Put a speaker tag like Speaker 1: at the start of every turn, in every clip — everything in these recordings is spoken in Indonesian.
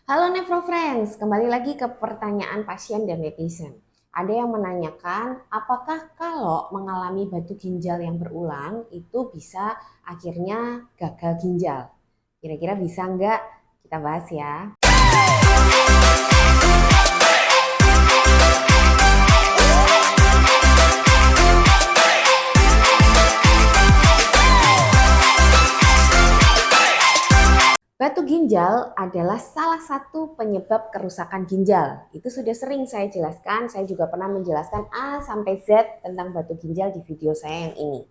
Speaker 1: Halo Nevro Friends, kembali lagi ke pertanyaan pasien dan netizen. Ada yang menanyakan, apakah kalau mengalami batu ginjal yang berulang itu bisa akhirnya gagal ginjal? Kira-kira bisa nggak? Kita bahas ya. Batu ginjal adalah salah satu penyebab kerusakan ginjal. Itu sudah sering saya jelaskan, saya juga pernah menjelaskan A sampai Z tentang batu ginjal di video saya yang ini.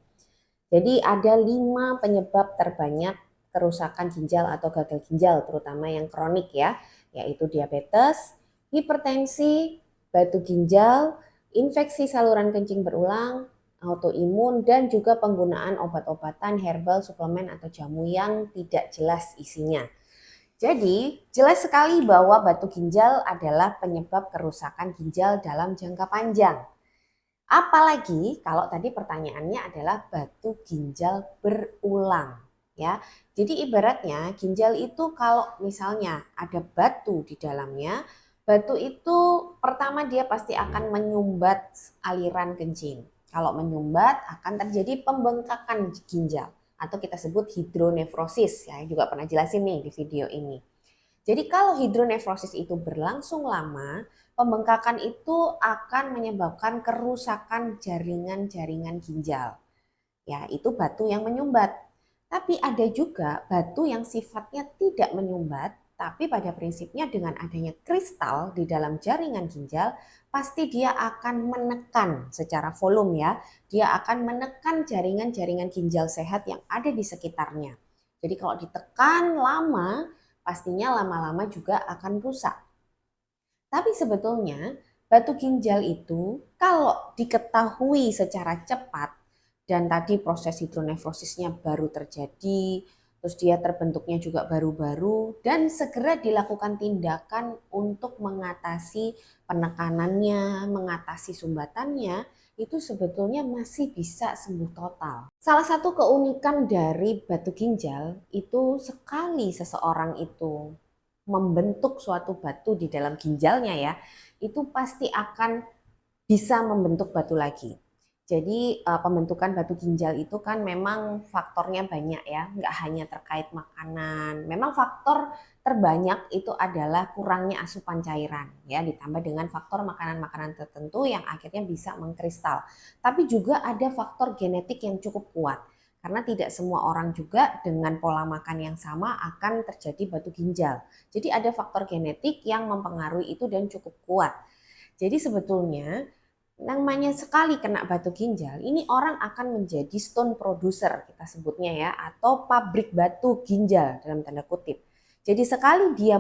Speaker 1: Jadi ada 5 penyebab terbanyak kerusakan ginjal atau gagal ginjal, terutama yang kronik ya, yaitu diabetes, hipertensi, batu ginjal, infeksi saluran kencing berulang, autoimun, dan juga penggunaan obat-obatan, herbal, suplemen atau jamu yang tidak jelas isinya. Jadi, jelas sekali bahwa batu ginjal adalah penyebab kerusakan ginjal dalam jangka panjang. Apalagi kalau tadi pertanyaannya adalah batu ginjal berulang, ya. Jadi ibaratnya ginjal itu kalau misalnya ada batu di dalamnya, batu itu pertama dia pasti akan menyumbat aliran kencing. Kalau menyumbat akan terjadi pembengkakan ginjal atau kita sebut hidronefrosis, ya juga pernah jelasin nih di video ini. Jadi kalau hidronefrosis itu berlangsung lama, pembengkakan itu akan menyebabkan kerusakan jaringan-jaringan ginjal. Ya, itu batu yang menyumbat. Tapi ada juga batu yang sifatnya tidak menyumbat, tapi pada prinsipnya dengan adanya kristal di dalam jaringan ginjal, pasti dia akan menekan secara volume ya. Dia akan menekan jaringan-jaringan ginjal sehat yang ada di sekitarnya. Jadi kalau ditekan lama, pastinya lama-lama juga akan rusak. Tapi sebetulnya batu ginjal itu kalau diketahui secara cepat dan tadi proses hidronefrosisnya baru terjadi, terus dia terbentuknya juga baru-baru dan segera dilakukan tindakan untuk mengatasi penekanannya, mengatasi sumbatannya, itu sebetulnya masih bisa sembuh total. Salah satu keunikan dari batu ginjal itu sekali seseorang itu membentuk suatu batu di dalam ginjalnya ya, itu pasti akan bisa membentuk batu lagi. Jadi pembentukan batu ginjal itu kan memang faktornya banyak ya, nggak hanya terkait makanan. Memang faktor terbanyak itu adalah kurangnya asupan cairan ya, ditambah dengan faktor makanan-makanan tertentu yang akhirnya bisa mengkristal. Tapi juga ada faktor genetik yang cukup kuat. Karena tidak semua orang juga dengan pola makan yang sama akan terjadi batu ginjal. Jadi ada faktor genetik yang mempengaruhi itu dan cukup kuat. Jadi sebetulnya namanya sekali kena batu ginjal, ini orang akan menjadi stone producer kita sebutnya ya, atau pabrik batu ginjal dalam tanda kutip. Jadi sekali dia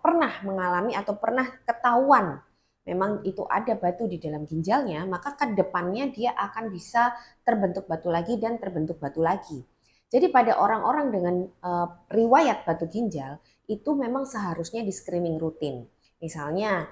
Speaker 1: pernah mengalami atau pernah ketahuan memang itu ada batu di dalam ginjalnya, maka ke depannya dia akan bisa terbentuk batu lagi dan terbentuk batu lagi. Jadi pada orang-orang dengan riwayat batu ginjal itu memang seharusnya di screening rutin. Misalnya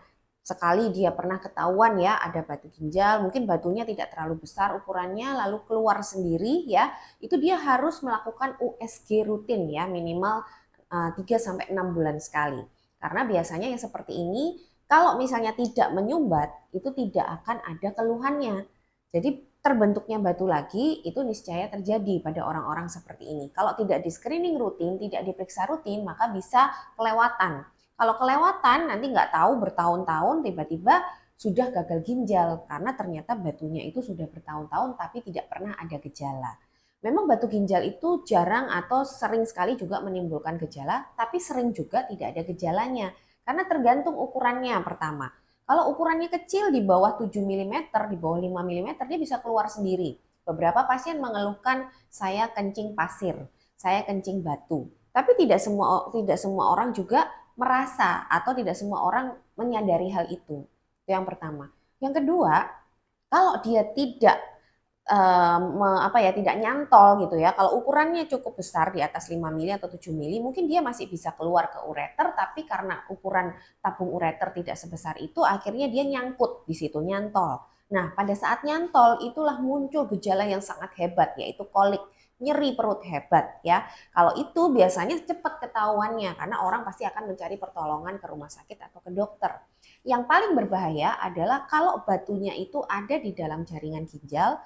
Speaker 1: sekali dia pernah ketahuan ya ada batu ginjal, mungkin batunya tidak terlalu besar ukurannya lalu keluar sendiri ya, itu dia harus melakukan USG rutin ya minimal 3 sampai 6 bulan sekali. Karena biasanya yang seperti ini kalau misalnya tidak menyumbat itu tidak akan ada keluhannya. Jadi terbentuknya batu lagi itu niscaya terjadi pada orang-orang seperti ini. Kalau tidak di screening rutin, tidak diperiksa rutin, maka bisa kelewatan. Kalau kelewatan nanti nggak tahu bertahun-tahun tiba-tiba sudah gagal ginjal karena ternyata batunya itu sudah bertahun-tahun tapi tidak pernah ada gejala. Memang batu ginjal itu jarang atau sering sekali juga menimbulkan gejala, tapi sering juga tidak ada gejalanya. Karena tergantung ukurannya pertama. Kalau ukurannya kecil di bawah 7 mm, di bawah 5 mm, dia bisa keluar sendiri. Beberapa pasien mengeluhkan saya kencing pasir, saya kencing batu. Tapi tidak semua orang juga merasa atau tidak semua orang menyadari hal itu. Itu yang pertama. Yang kedua, kalau dia tidak nyantol gitu ya. Kalau ukurannya cukup besar di atas 5 mili atau 7 mili, mungkin dia masih bisa keluar ke ureter, tapi karena ukuran tabung ureter tidak sebesar itu, akhirnya dia nyangkut di situ, nyantol. Nah, pada saat nyantol itulah muncul gejala yang sangat hebat yaitu kolik. nyeri perut hebat ya. Kalau itu biasanya cepat ketahuannya karena orang pasti akan mencari pertolongan ke rumah sakit atau ke dokter. Yang paling berbahaya adalah kalau batunya itu ada di dalam jaringan ginjal,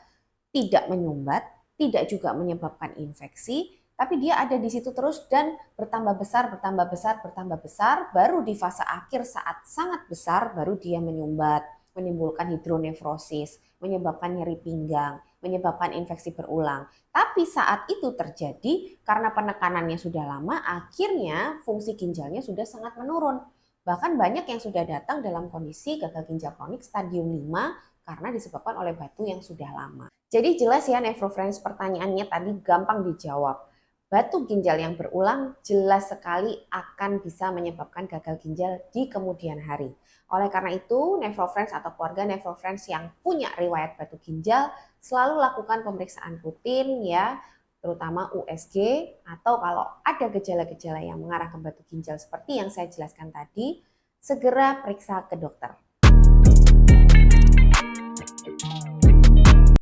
Speaker 1: tidak menyumbat, tidak juga menyebabkan infeksi, tapi dia ada di situ terus dan bertambah besar, bertambah besar, bertambah besar, baru di fase akhir saat sangat besar baru dia menyumbat, menimbulkan hidronefrosis, menyebabkan nyeri pinggang, menyebabkan infeksi berulang. Tapi saat itu terjadi karena penekanannya sudah lama, akhirnya fungsi ginjalnya sudah sangat menurun. Bahkan banyak yang sudah datang dalam kondisi gagal ginjal kronik stadium 5 karena disebabkan oleh batu yang sudah lama. Jadi jelas ya Nefrofriends, pertanyaannya tadi gampang dijawab. Batu ginjal yang berulang jelas sekali akan bisa menyebabkan gagal ginjal di kemudian hari. Oleh karena itu, Nefrofriends atau keluarga Nefrofriends yang punya riwayat batu ginjal selalu lakukan pemeriksaan rutin ya, terutama USG atau kalau ada gejala-gejala yang mengarah ke batu ginjal seperti yang saya jelaskan tadi, segera periksa ke dokter.